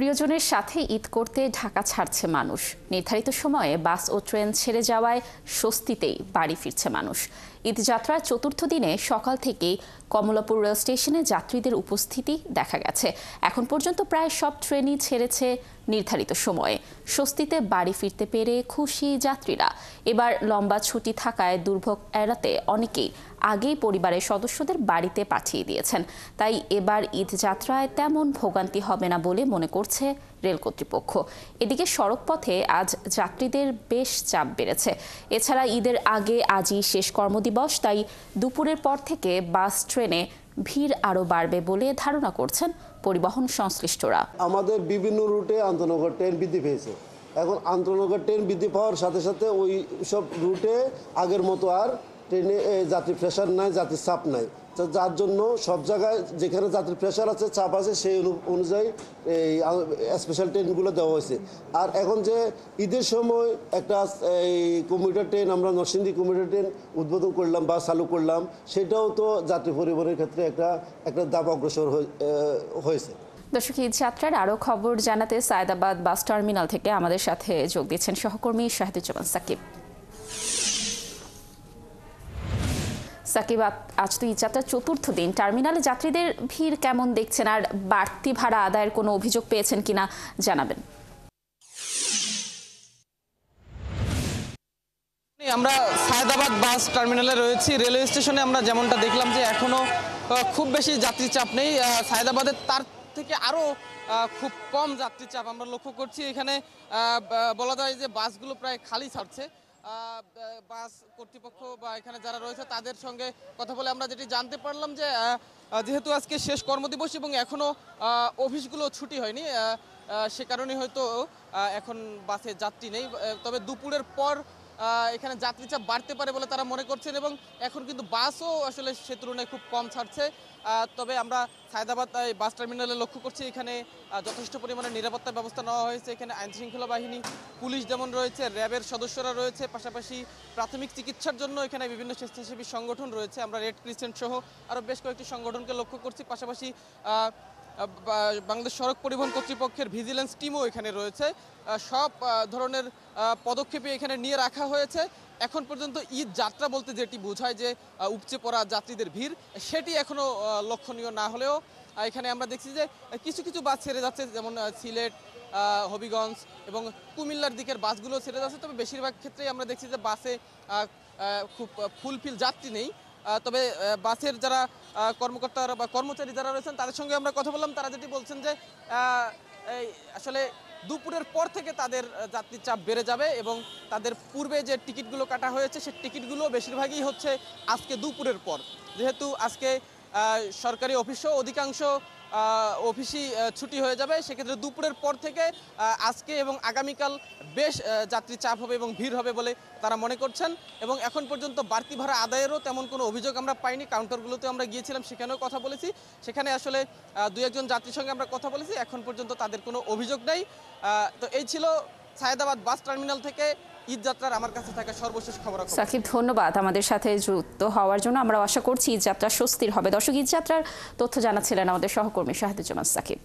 প্রিয়জনের সাথে ঈদ করতে ঢাকা ছাড়ছে মানুষ। নির্ধারিত সময়ে বাস ও ট্রেন ছেড়ে যাওয়ায় স্বস্তিতেই বাড়ি ফিরছে মানুষ। ঈদযাত্রার চতুর্থ দিনে সকাল থেকেই কমলাপুর রেল স্টেশনে যাত্রীদের উপস্থিতি দেখা গেছে। এখন পর্যন্ত প্রায় সব ট্রেনই ছেড়েছে নির্ধারিত সময়ে। স্বস্তিতে বাড়ি ফিরতে পেরে খুশি যাত্রীরা। এবার লম্বা ছুটি থাকায় দুর্ভোগ এড়াতে অনেকেই আগেই পরিবারের সদস্যদের বাড়িতে পাঠিয়ে দিয়েছেন। তাই এবার ঈদযাত্রায় তেমন ভোগান্তি হবে না বলে মনে করছে রেল কর্তৃপক্ষ। এদিকে সড়কপথে আজ যাত্রীদের বেশ চাপ বেড়েছে। এছাড়া ঈদের আগে আজই শেষ কর্মদিবস, তাই দুপুরের পর থেকে বাস ট্রেনে ভিড় আরও বাড়বে বলে ধারণা করছেন পরিবহন সংশ্লিষ্টরা। আমাদের বিভিন্ন রুটে আন্তনগর ট্রেন বৃদ্ধি পেয়েছে। এখন আন্তনগর ট্রেন বৃদ্ধি পাওয়ার সাথে সাথে ওই সব রুটে আগের মতো আর ট্রেনে যাত্রী প্রেশার নাই, যাত্রীর চাপ নাই। যার জন্য সব জায়গায় যেখানে যাত্রীর প্রেশার আছে, চাপ আছে, সেই অনুযায়ী এই স্পেশাল ট্রেনগুলো দেওয়া হয়েছে। আর এখন যে ঈদের সময় একটা এই কমিউটার ট্রেন, আমরা নরসিংদী কমিউটার ট্রেন উদ্বোধন করলাম বা চালু করলাম, সেটাও তো যাত্রী পরিবহনের ক্ষেত্রে একটা ধাপ অগ্রসর হয়েছে। দর্শক, ঈদযাত্রার আরও খবর জানাতে সায়েদাবাদ বাস টার্মিনাল থেকে আমাদের সাথে যোগ দিচ্ছেন সহকর্মী শাহিদুজ্জামান সাকিব। সাকিব, আজ তো ঈদযাত্রার চতুর্থ দিন, টার্মিনালে যাত্রীদের ভিড় কেমন দেখছেন, আর বাড়তি ভাড়া আদায়ের কোনো অভিযোগ পেয়েছেন কিনা জানাবেন। আমরা সায়েদাবাদ বাস টার্মিনালে রয়েছি। রেলওয়ে স্টেশনে আমরা যেমনটা দেখলাম যে এখনো খুব বেশি যাত্রী চাপ নেই। সায়েদাবাদের তার থেকে আরও খুব কম যাত্রী চাপ আমরা লক্ষ্য করছি। এখানে বলা যায় যে বাসগুলো প্রায় খালি ছাড়ছে। বাস কর্তৃপক্ষ বা এখানে যারা রয়েছে তাদের সঙ্গে কথা বলে আমরা যেটি জানতে পারলাম যে যেহেতু আজকে শেষ কর্মদিবস এবং এখনও অফিসগুলো ছুটি হয়নি, সে কারণে হয়তো এখন বাসে যাত্রী নেই। তবে দুপুরের পর এখানে যাত্রী চাপ বাড়তে পারে বলে তারা মনে করছেন এবং এখন কিন্তু বাসও আসলে সে তুলনায় খুব কম ছাড়ছে। তবে আমরা সায়েদাবাদ বাস টার্মিনালে লক্ষ্য করছি এখানে যথেষ্ট পরিমাণে নিরাপত্তা ব্যবস্থা নেওয়া হয়েছে। এখানে আইনশৃঙ্খলা বাহিনী, পুলিশ যেমন রয়েছে, র্যাবের সদস্যরা রয়েছে, পাশাপাশি প্রাথমিক চিকিৎসার জন্য এখানে বিভিন্ন স্বেচ্ছাসেবী সংগঠন রয়েছে। আমরা রেড ক্রিসেন্ট সহ আরও বেশ কয়েকটি সংগঠনকে লক্ষ্য করছি। পাশাপাশি বাংলাদেশ সড়ক পরিবহন কর্তৃপক্ষের ভিজিলেন্স টিমও এখানে রয়েছে। সব ধরনের পদক্ষেপে এখানে নিয়ে রাখা হয়েছে। এখন পর্যন্ত ঈদ যাত্রা বলতে যেটি বোঝায় যে উপচে পড়া যাত্রীদের ভিড়, সেটি এখনও লক্ষণীয় না হলেও এখানে আমরা দেখছি যে কিছু কিছু বাস ছেড়ে যাচ্ছে, যেমন সিলেট, হবিগঞ্জ এবং কুমিল্লার দিকের বাসগুলো ছেড়ে যাচ্ছে। তবে বেশিরভাগ ক্ষেত্রেই আমরা দেখছি যে বাসে খুব ফুলফিল যাত্রী নেই। তবে বাসের যারা কর্মকর্তা বা কর্মচারী যারা রয়েছেন তাদের সঙ্গে আমরা কথা বললাম। তারা যেটি বলছেন যে আসলে দুপুরের পর থেকে তাদের যাত্রীর চাপ বেড়ে যাবে এবং তাদের পূর্বে যে টিকিটগুলো কাটা হয়েছে সেই টিকিটগুলো বেশিরভাগই হচ্ছে আজকে দুপুরের পর। যেহেতু আজকে সরকারি অফিসও অধিকাংশ অফিসই ছুটি হয়ে যাবে, সেক্ষেত্রে দুপুরের পর থেকে আজকে এবং আগামীকাল বেশ যাত্রী চাপ হবে এবং ভিড় হবে বলে তারা মনে করছেন। এবং এখন পর্যন্ত বাড়তি ভাড়া আদায়েরও তেমন কোনো অভিযোগ আমরা পাইনি। কাউন্টারগুলোতে আমরা গিয়েছিলাম, সেখানেও কথা বলেছি। সেখানে আসলে দু একজন যাত্রীর সঙ্গে আমরা কথা বলেছি, এখন পর্যন্ত তাদের কোনো অভিযোগ নেই। তো এই ছিল সায়েদাবাদ বাস টার্মিনাল থেকে ঈদযাত্রার আমার কাছে থাকা সর্বশেষ খবর। সাকিব, ধন্যবাদ আমাদের সাথে যুক্ত হওয়ার জন্য। আমরা আশা করছি ঈদযাত্রা স্বস্তির হবে। দর্শক, ঈদযাত্রার তথ্য জানাচ্ছিলেন আমাদের সহকর্মী শাহিদুজ্জামান সাকিব।